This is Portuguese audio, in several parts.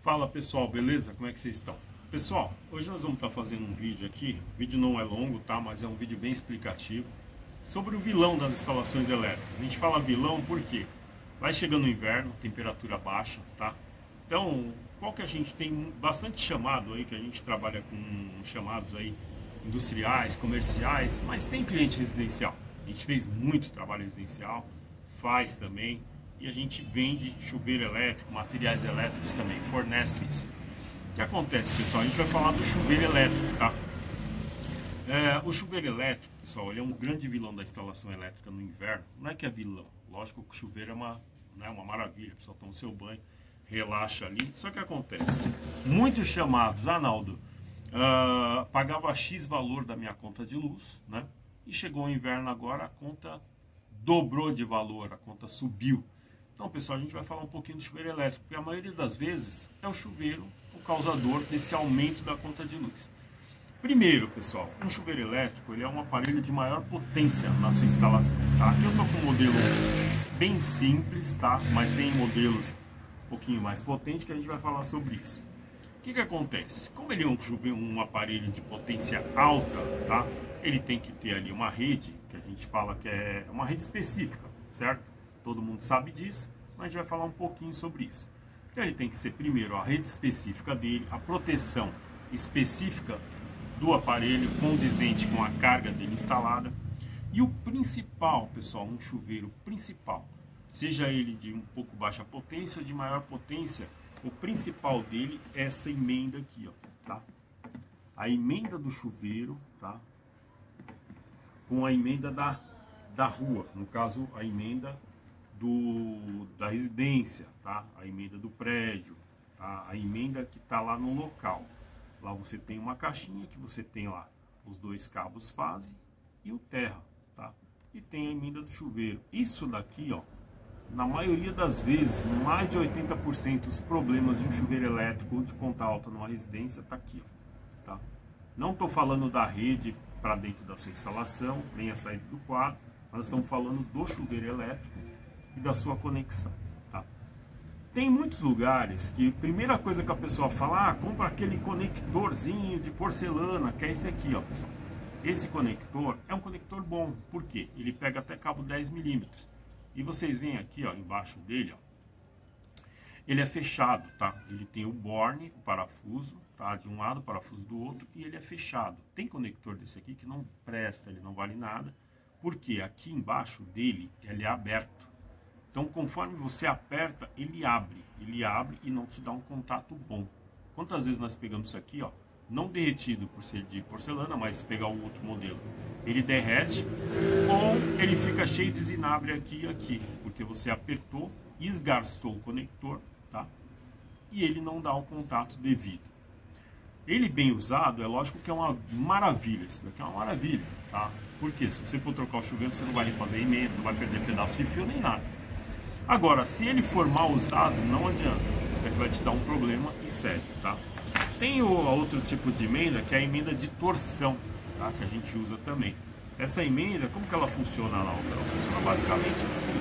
Fala pessoal, beleza? Como é que vocês estão? Pessoal, hoje nós vamos estar fazendo um vídeo aqui. O vídeo não é longo, tá? Mas é um vídeo bem explicativo sobre o vilão das instalações elétricas. A gente fala vilão porque vai chegando o inverno, temperatura baixa, tá? Então, qual que a gente tem bastante chamado aí, que a gente trabalha com chamados aí industriais, comerciais, mas tem cliente residencial. A gente fez muito trabalho residencial, faz também. E a gente vende chuveiro elétrico, materiais elétricos também, fornece isso. O que acontece, pessoal? A gente vai falar do chuveiro elétrico, tá? O chuveiro elétrico, pessoal, ele é um grande vilão da instalação elétrica no inverno. Não é que é vilão, lógico que o chuveiro é uma maravilha, o pessoal toma o seu banho, relaxa ali. Só que acontece, muitos chamados, Arnaldo, pagava X valor da minha conta de luz, né? E chegou o inverno agora, a conta dobrou de valor, a conta subiu. Então, pessoal, a gente vai falar um pouquinho do chuveiro elétrico, porque a maioria das vezes é o chuveiro o causador desse aumento da conta de luz. Primeiro, pessoal, um chuveiro elétrico ele é um aparelho de maior potência na sua instalação, tá? Aqui eu estou com um modelo bem simples, tá? Mas tem modelos um pouquinho mais potentes que a gente vai falar sobre isso. O que acontece? Como ele é um aparelho de potência alta, tá? Ele tem que ter ali uma rede, que a gente fala que é uma rede específica, certo? Todo mundo sabe disso, mas a gente vai falar um pouquinho sobre isso. Então ele tem que ser primeiro a rede específica dele, a proteção específica do aparelho condizente com a carga dele instalada. E o principal, pessoal, um chuveiro principal, seja ele de um pouco baixa potência ou de maior potência, o principal dele é essa emenda aqui, ó, tá? A emenda do chuveiro, tá? Com a emenda da rua, no caso a emenda da residência, tá? A emenda do prédio, tá? A emenda que está lá no local. Lá você tem uma caixinha que você tem lá os dois cabos fase e o terra, tá? E tem a emenda do chuveiro. Isso daqui, ó, na maioria das vezes, mais de 80% dos problemas de um chuveiro elétrico ou de conta alta numa residência tá aqui, ó, tá? Não estou falando da rede para dentro da sua instalação, nem a saída do quadro, nós estamos falando do chuveiro elétrico e da sua conexão, tá? Tem muitos lugares que a primeira coisa que a pessoa fala, compra aquele conectorzinho de porcelana, que é esse aqui, ó, pessoal. Esse conector é um conector bom, por quê? Ele pega até cabo 10 milímetros. E vocês veem aqui, ó, embaixo dele, ó, ele é fechado, tá? Ele tem o borne, o parafuso, tá? De um lado, o parafuso do outro, e ele é fechado. Tem conector desse aqui que não presta, ele não vale nada, porque aqui embaixo dele ele é aberto. Então, conforme você aperta, ele abre e não te dá um contato bom. Quantas vezes nós pegamos isso aqui, ó, não derretido por ser de porcelana, mas pegar o outro modelo, ele derrete ou ele fica cheio de zinabre aqui e aqui, porque você apertou, esgarçou o conector, tá? E ele não dá o contato devido. Ele bem usado, é lógico que é uma maravilha, isso daqui é uma maravilha, tá? Porque se você for trocar o chuveiro, você não vai refazer emenda, não vai perder pedaço de fio nem nada. Agora, se ele for mal usado, não adianta. Isso aqui vai te dar um problema e sério, tá? Tem o outro tipo de emenda, que é a emenda de torção, tá? Que a gente usa também. Essa emenda, como que ela funciona lá? Ela funciona basicamente assim.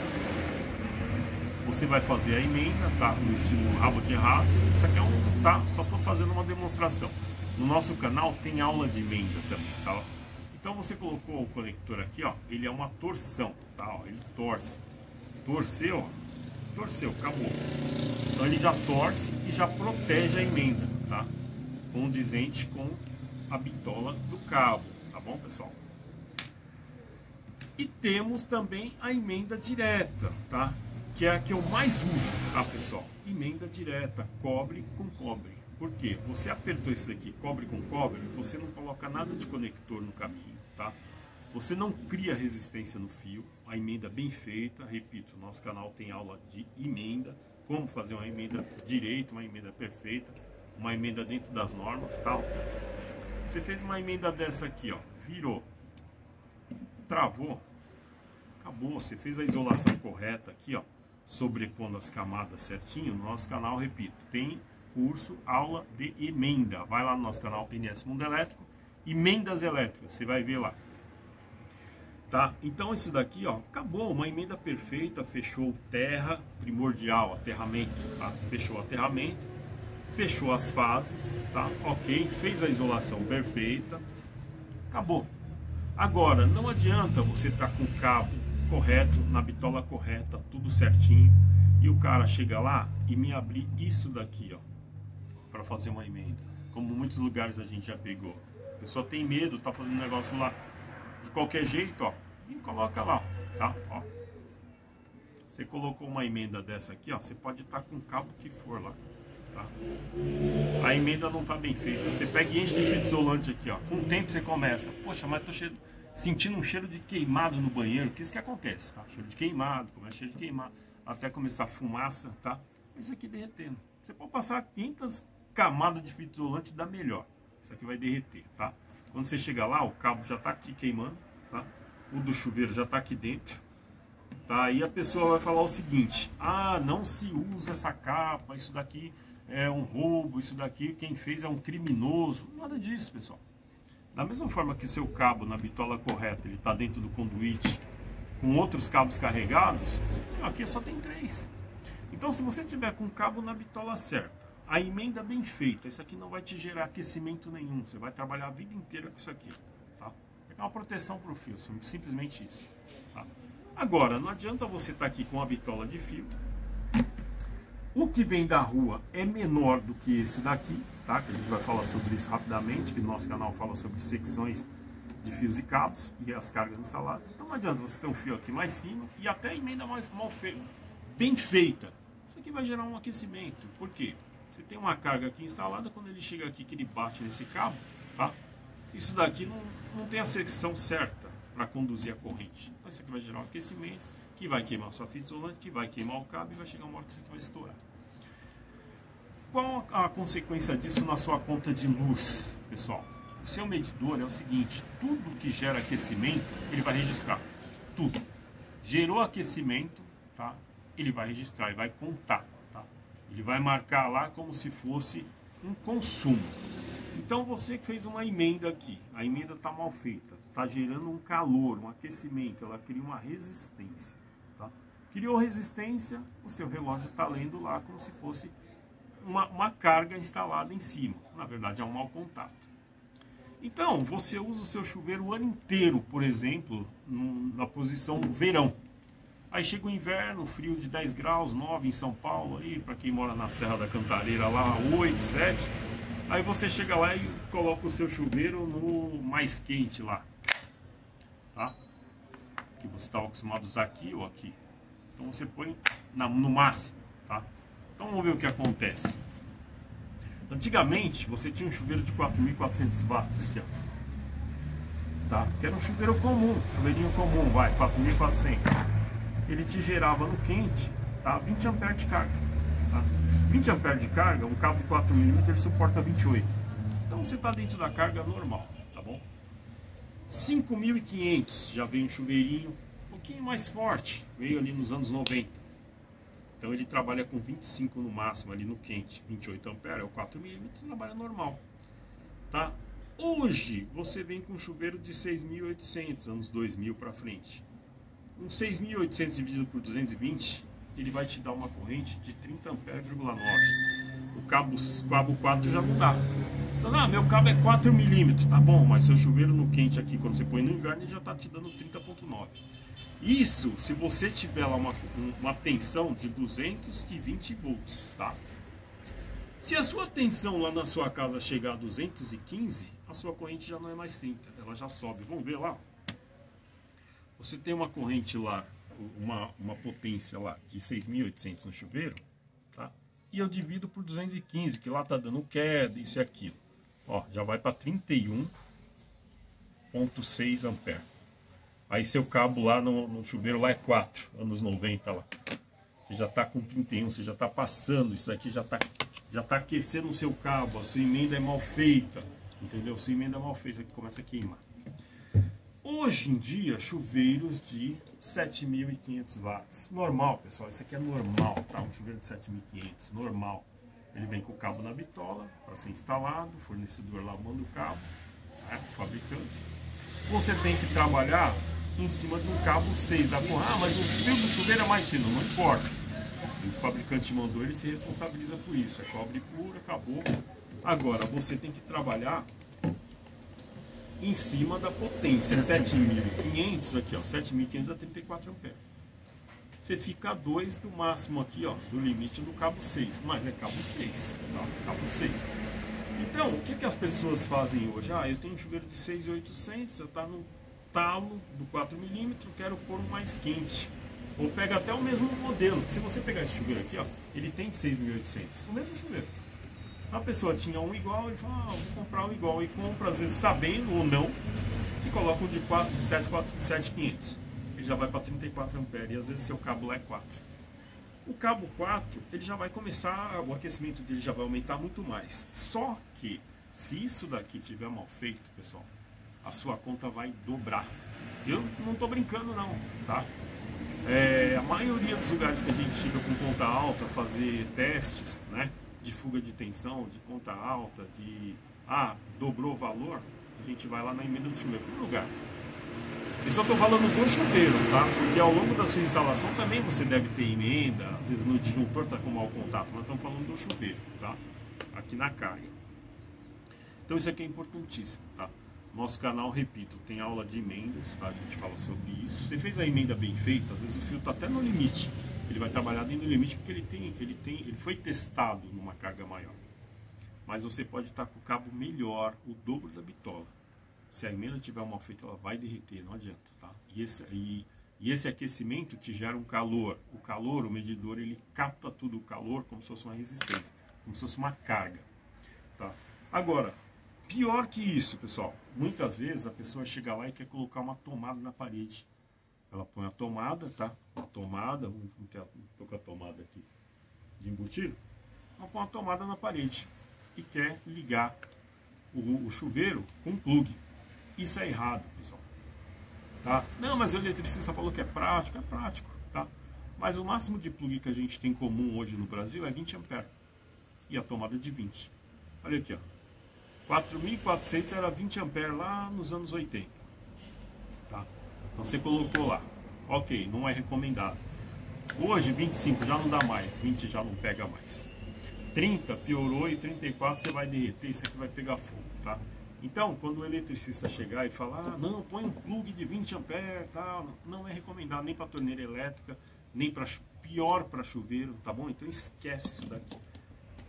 Você vai fazer a emenda, tá? No estilo rabo de rato. Isso aqui é um, tá? Só estou fazendo uma demonstração. No nosso canal tem aula de emenda também, tá? Então você colocou o conector aqui, ó. Ele é uma torção, tá? Ó, ele torce. Torceu, ó. Torceu, acabou. Então ele já torce e já protege a emenda, tá? Condizente com a bitola do cabo, tá bom, pessoal? E temos também a emenda direta, tá? Que é a que eu mais uso, tá, pessoal? Emenda direta, cobre com cobre. Por quê? Você apertou isso daqui, cobre com cobre, você não coloca nada de conector no caminho, tá? Você não cria resistência no fio, a emenda bem feita, repito, nosso canal tem aula de emenda, como fazer uma emenda direita, uma emenda perfeita, uma emenda dentro das normas, tal. Você fez uma emenda dessa aqui, ó, virou, travou, acabou, você fez a isolação correta aqui, ó, sobrepondo as camadas certinho. No nosso canal, repito, tem curso, aula de emenda, vai lá no nosso canal NS Mundo Elétrico, emendas elétricas, você vai ver lá. Tá? Então isso daqui, ó, acabou, uma emenda perfeita, fechou terra, primordial, aterramento, tá? Fechou o aterramento, fechou as fases, tá? Ok, fez a isolação perfeita, acabou. Agora, não adianta você estar com o cabo correto, na bitola correta, tudo certinho, e o cara chega lá e me abrir isso daqui, ó, para fazer uma emenda. Como muitos lugares a gente já pegou. A pessoa tem medo, tá fazendo negócio lá de qualquer jeito, ó, e coloca lá, tá? Ó. Você colocou uma emenda dessa aqui, ó, você pode estar com o cabo que for lá, tá? A emenda não tá bem feita. Você pega e enche de fita isolante aqui, ó. Com o tempo você começa, poxa, mas tô sentindo um cheiro de queimado no banheiro. Que isso que acontece, tá? Cheiro de queimado, começa cheiro de queimado, até começar a fumaça, tá? Isso aqui derretendo. Você pode passar 500 camadas de fita isolante, dá melhor. Isso aqui vai derreter, tá? Quando você chega lá, o cabo já tá aqui queimando, tá? O do chuveiro já tá aqui dentro. Tá, aí a pessoa vai falar o seguinte: ah, não se usa essa capa, isso daqui é um roubo, isso daqui quem fez é um criminoso. Nada disso, pessoal. Da mesma forma que o seu cabo na bitola correta, ele está dentro do conduíte com outros cabos carregados, aqui só tem 3. Então, se você tiver com o cabo na bitola certa, a emenda bem feita, isso aqui não vai te gerar aquecimento nenhum. Você vai trabalhar a vida inteira com isso aqui, tá? É uma proteção para o fio, simplesmente isso, tá? Agora, não adianta você estar aqui com a bitola de fio. O que vem da rua é menor do que esse daqui, tá? Que a gente vai falar sobre isso rapidamente, que no nosso canal fala sobre secções de fios e cabos e as cargas instaladas. Então não adianta você ter um fio aqui mais fino e até a emenda mal feita, bem feita. Isso aqui vai gerar um aquecimento. Por quê? Você tem uma carga aqui instalada, quando ele chega aqui, que ele bate nesse cabo, tá? Isso daqui não tem a secção certa para conduzir a corrente. Então isso aqui vai gerar um aquecimento, que vai queimar a sua fita isolante, que vai queimar o cabo e vai chegar uma hora que isso aqui vai estourar. Qual a consequência disso na sua conta de luz, pessoal? O seu medidor é o seguinte: tudo que gera aquecimento, ele vai registrar. Tudo. Gerou aquecimento, tá? Ele vai registrar e vai contar, tá? Ele vai marcar lá como se fosse um consumo. Então você que fez uma emenda aqui, a emenda está mal feita, está gerando um calor, um aquecimento, ela cria uma resistência, tá? Criou resistência, o seu relógio está lendo lá como se fosse uma carga instalada em cima. Na verdade é um mau contato. Então você usa o seu chuveiro o ano inteiro, por exemplo, na posição verão. Aí chega o inverno, frio de 10 graus, 9 em São Paulo, aí para quem mora na Serra da Cantareira lá, 8, 7. Aí você chega lá e coloca o seu chuveiro no mais quente lá, tá? Que você está acostumado a usar aqui ou aqui. Então você põe no máximo, tá? Então vamos ver o que acontece. Antigamente você tinha um chuveiro de 4.400 watts aqui, ó, tá? Que era um chuveiro comum, chuveirinho comum, vai, 4.400. Ele te gerava no quente, tá? 20 amperes de carga, tá? 20 amperes de carga, um cabo de 4mm ele suporta 28. Então você está dentro da carga normal, tá bom? 5.500 já veio um chuveirinho um pouquinho mais forte, veio ali nos anos 90. Então ele trabalha com 25 no máximo ali no quente, 28 amperes, é o 4mm, trabalha normal, tá? Hoje você vem com um chuveiro de 6.800, anos 2000 para frente. Um 6.800 dividido por 220, ele vai te dar uma corrente de 30 amperes,9. O cabo 4 já não dá. Então, meu cabo é 4mm, tá bom, mas seu chuveiro no quente aqui, quando você põe no inverno, ele já está te dando 30,9. Isso se você tiver lá uma tensão de 220 volts, tá? Se a sua tensão lá na sua casa chegar a 215, a sua corrente já não é mais 30, ela já sobe. Vamos ver lá? Você tem uma corrente lá, uma potência lá de 6.800 no chuveiro, tá? E eu divido por 215, que lá tá dando queda, isso e aquilo. Ó, já vai para 31,6 amperes. Aí seu cabo lá no chuveiro lá é 4, anos 90 lá. Você já tá com 31, você já tá passando, isso aqui já tá aquecendo o seu cabo, a sua emenda é mal feita, entendeu? Sua emenda é mal feita, isso aqui começa a queimar. Hoje em dia, chuveiros de 7.500 watts. Normal, pessoal, isso aqui é normal, tá? Um chuveiro de 7.500, normal. Ele vem com o cabo na bitola para ser instalado, o fornecedor lá manda o cabo, né, o fabricante. Você tem que trabalhar em cima de um cabo 6 da corrente. Ah, mas o fio do chuveiro é mais fino, não importa. O fabricante mandou, ele se responsabiliza por isso. É cobre puro, acabou. Agora, você tem que trabalhar em cima da potência. 7.500 aqui, ó. 7.500 a 34 amperes. Você fica a 2 do máximo aqui, ó, do limite do cabo 6. Mas é cabo 6, tá? Cabo 6. Então, o que as pessoas fazem hoje? Ah, eu tenho um chuveiro de 6.800, eu tá no talo do 4mm, quero pôr um mais quente. Ou pega até o mesmo modelo. Se você pegar esse chuveiro aqui, ó, ele tem de 6.800, o mesmo chuveiro. A pessoa tinha um igual, ele fala, ah, vou comprar um igual. E compra, às vezes, sabendo ou não, e coloca um de 7.500. Ele já vai para 34 amperes, e às vezes seu cabo lá é 4. O cabo 4, ele já vai começar, o aquecimento dele já vai aumentar muito mais. Só que, se isso daqui tiver mal feito, pessoal, a sua conta vai dobrar. Eu não estou brincando não, tá? A maioria dos lugares que a gente chega com conta alta, fazer testes, né, de fuga de tensão, de conta alta, de dobrou o valor, a gente vai lá na emenda do chuveiro, primeiro lugar. Eu só estou falando do chuveiro, tá? Porque ao longo da sua instalação também você deve ter emenda, às vezes no disjuntor está com mau contato, mas estamos falando do chuveiro, tá? Aqui na carga. Então isso aqui é importantíssimo, tá? Nosso canal, repito, tem aula de emendas, tá? A gente fala sobre isso. Você fez a emenda bem feita, às vezes o fio está até no limite. Ele vai trabalhar dentro do limite porque ele foi testado numa carga maior. Mas você pode estar com o cabo melhor, o dobro da bitola. Se a emenda tiver mal feita, ela vai derreter, não adianta, tá? E esse aquecimento te gera um calor. O calor, o medidor, ele capta tudo o calor como se fosse uma resistência, como se fosse uma carga, tá? Agora, pior que isso, pessoal, muitas vezes a pessoa chega lá e quer colocar uma tomada na parede. Ela põe a tomada, tá? A tomada, estou com a tomada aqui de embutido. Ela põe uma tomada na parede e quer ligar o chuveiro com plug. Isso é errado, pessoal. Tá? Não, mas o eletricista falou que é prático, tá? Mas o máximo de plug que a gente tem comum hoje no Brasil é 20 amperes. E a tomada de 20. Olha aqui, ó. 4.400 era 20 amperes lá nos anos 80. Tá? Então você colocou lá. Ok, não é recomendado. Hoje 25 já não dá mais, 20 já não pega mais. 30 piorou e 34 você vai derreter, isso aqui vai pegar fogo, tá? Então, quando o eletricista chegar e falar, não, põe um plug de 20 amperes, tá? Não é recomendado nem para torneira elétrica, nem pior para chuveiro, tá bom? Então esquece isso daqui.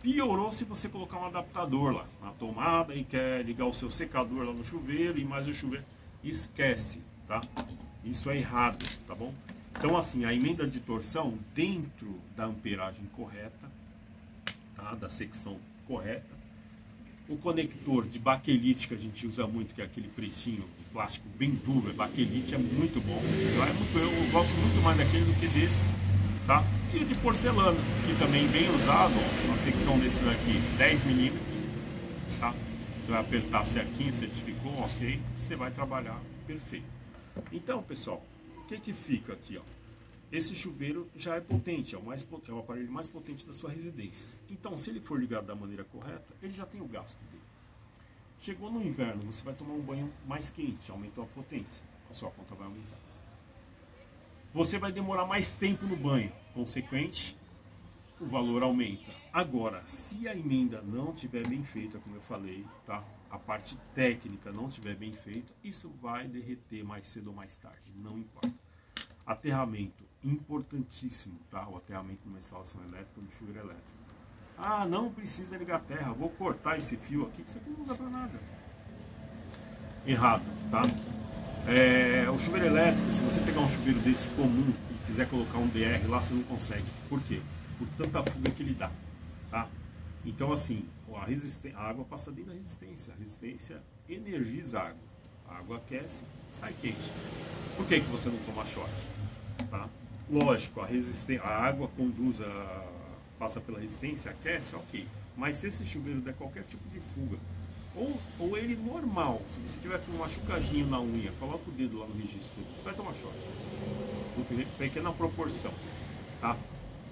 Piorou se você colocar um adaptador lá na tomada e quer ligar o seu secador lá no chuveiro e mais o chuveiro. Esquece, tá? Isso é errado, tá bom? Então, assim, a emenda de torção dentro da amperagem correta, tá? Da secção correta. O conector de baquelite que a gente usa muito, que é aquele pretinho, plástico bem duro, baquelite, é muito bom. Eu gosto muito mais daquele do que desse, tá? E o de porcelana, que também é bem usado, uma secção desse daqui, 10mm, tá? Você vai apertar certinho, certificou, ok, você vai trabalhar perfeito. Então, pessoal, o que fica aqui, ó? Esse chuveiro já é potente, é o aparelho mais potente da sua residência. Então, se ele for ligado da maneira correta, ele já tem o gasto dele. Chegou no inverno, você vai tomar um banho mais quente, aumentou a potência, a sua conta vai aumentar. Você vai demorar mais tempo no banho, consequente, o valor aumenta. Agora, se a emenda não estiver bem feita, como eu falei, tá? A parte técnica não estiver bem feita, isso vai derreter mais cedo ou mais tarde, não importa. Aterramento, importantíssimo, tá? O aterramento numa instalação elétrica, no chuveiro elétrico. Ah, não precisa ligar a terra, vou cortar esse fio aqui, que isso aqui não dá pra nada. Errado, tá? O chuveiro elétrico, se você pegar um chuveiro desse comum e quiser colocar um DR lá, você não consegue. Por quê? Por tanta fuga que ele dá, tá? Então, assim, a água passa dentro da resistência. A resistência energiza a água. A água aquece, sai quente. Por que você não toma choque? Tá? Lógico, a água passa pela resistência, aquece, ok. Mas se esse chuveiro der qualquer tipo de fuga, ou ele normal, se você tiver com um machucadinho na unha, coloca o dedo lá no registro, você vai tomar choque. Em pequena proporção, tá?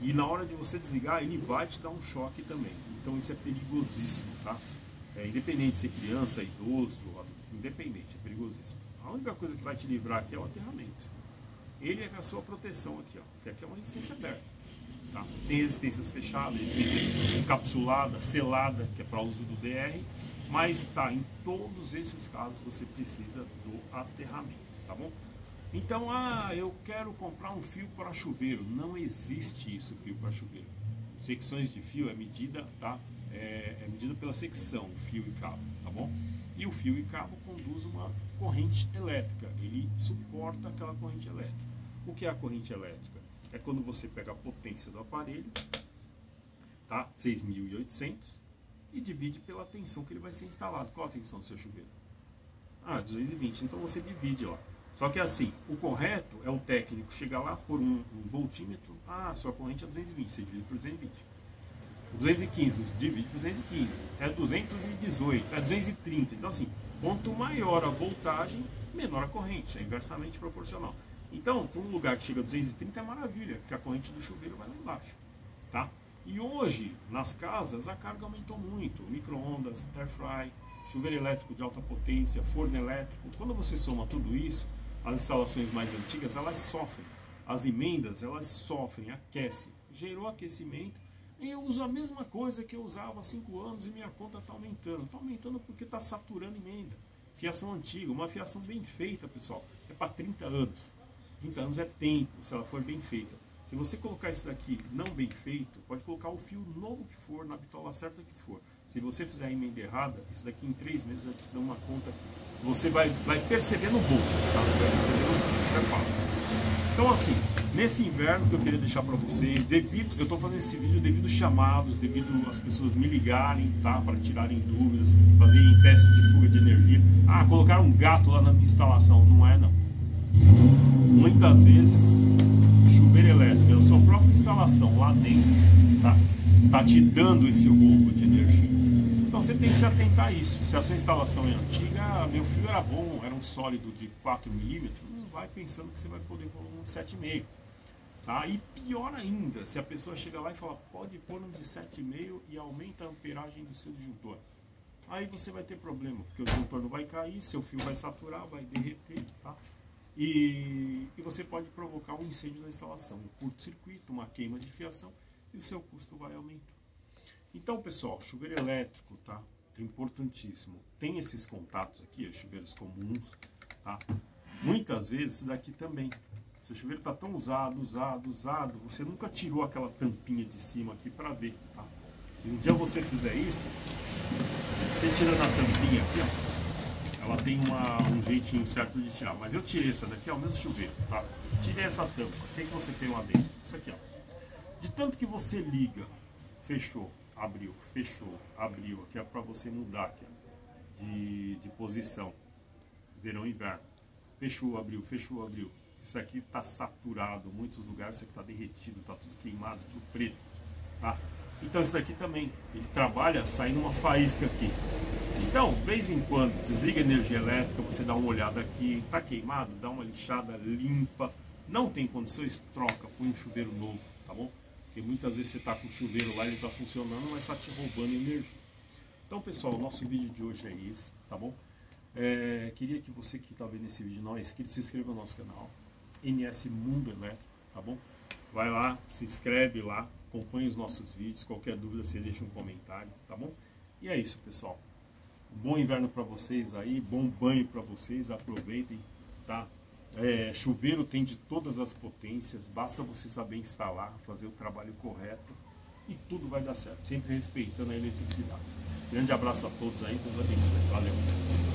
E na hora de você desligar, ele vai te dar um choque também. Então isso é perigosíssimo, tá? Independente de ser criança, idoso, independente, é perigosíssimo. A única coisa que vai te livrar aqui é o aterramento. Ele é a sua proteção aqui, ó. Que aqui é uma resistência aberta. Tá? Tem resistências fechadas, resistência encapsulada, selada, que é para uso do DR, mas tá, em todos esses casos você precisa do aterramento, tá bom? Então, eu quero comprar um fio para chuveiro. Não existe isso, fio para chuveiro. Secções de fio é medida, tá? É medida pela secção, fio e cabo, tá bom? E o fio e cabo conduz uma corrente elétrica, ele suporta aquela corrente elétrica. O que é a corrente elétrica? É quando você pega a potência do aparelho, tá? 6.800, e divide pela tensão que ele vai ser instalado. Qual a tensão do seu chuveiro? 220, então você divide lá. Só que assim, o correto é o técnico chegar lá por um voltímetro, sua corrente é 220, você divide por 220. 215, divide por 215, é 218, é 230. Então assim, quanto maior a voltagem, menor a corrente, é inversamente proporcional. Então, para um lugar que chega a 230 é maravilha, porque a corrente do chuveiro vai lá embaixo, tá? E hoje, nas casas, a carga aumentou muito, micro-ondas, air fry, chuveiro elétrico de alta potência, forno elétrico. Quando você soma tudo isso, as instalações mais antigas, elas sofrem, as emendas, elas sofrem, aquecem, gerou aquecimento. E eu uso a mesma coisa que eu usava há 5 anos e minha conta está aumentando. Está aumentando porque está saturando emenda. Fiação antiga, uma fiação bem feita, pessoal, é para 30 anos. 30 anos é tempo, se ela for bem feita. Se você colocar isso daqui não bem feito, pode colocar o fio novo que for, na bitola certa que for. Se você fizer a emenda errada, isso daqui em 3 meses vai te dar uma conta que você vai perceber no bolso. Tá? Você vai perceber no bolso, isso é fato. Então assim, nesse inverno que eu queria deixar para vocês, eu estou fazendo esse vídeo devido chamados, devido as pessoas me ligarem, tá? Para tirarem dúvidas, fazerem teste de fuga de energia. Colocaram um gato lá na minha instalação. Não é não. Muitas vezes, chuveiro elétrico é a sua própria instalação lá dentro, tá te dando esse roubo de energia. Então você tem que se atentar a isso. Se a sua instalação é antiga, meu fio era bom, era um sólido de 4 milímetros, não vai pensando que você vai poder pôr um 7,5. Tá? E pior ainda, se a pessoa chega lá e fala, pode pôr um de 7,5 e aumenta a amperagem do seu disjuntor. Aí você vai ter problema, porque o disjuntor não vai cair, seu fio vai saturar, vai derreter, tá? E você pode provocar um incêndio na instalação, um curto-circuito, uma queima de fiação, e o seu custo vai aumentar. Então, pessoal, chuveiro elétrico, tá? É importantíssimo. Tem esses contatos aqui, os chuveiros comuns, tá? Muitas vezes isso daqui também. Se o chuveiro está tão usado, você nunca tirou aquela tampinha de cima aqui para ver, tá? Se um dia você fizer isso, você tirando a tampinha aqui, ó, ela tem um jeitinho certo de tirar. Mas eu tirei essa daqui, ó, o mesmo chuveiro, tá? Tirei essa tampa. O que você tem lá dentro? Isso aqui, ó. De tanto que você liga, fechou, abriu, aqui é para você mudar aqui, ó, de posição. Verão e inverno. Fechou, abriu. Isso aqui está saturado, muitos lugares isso aqui está derretido, está tudo queimado, tudo preto, tá? Então isso aqui também, ele trabalha saindo uma faísca aqui. Então, de vez em quando, desliga a energia elétrica, você dá uma olhada aqui, está queimado, dá uma lixada, limpa. Não tem condições, troca, põe um chuveiro novo, tá bom? Porque muitas vezes você está com o chuveiro lá, ele está funcionando, mas está te roubando energia. Então, pessoal, o nosso vídeo de hoje é esse, tá bom? Queria que você que está vendo esse vídeo não é inscrito, se inscreva no nosso canal, NS Mundo Elétrico, tá bom? Vai lá, se inscreve lá, acompanhe os nossos vídeos, qualquer dúvida você deixa um comentário, tá bom? E é isso, pessoal. Bom inverno para vocês aí, bom banho para vocês, aproveitem, tá? Chuveiro tem de todas as potências, basta você saber instalar, fazer o trabalho correto e tudo vai dar certo, sempre respeitando a eletricidade. Grande abraço a todos aí, Deus abençoe, valeu!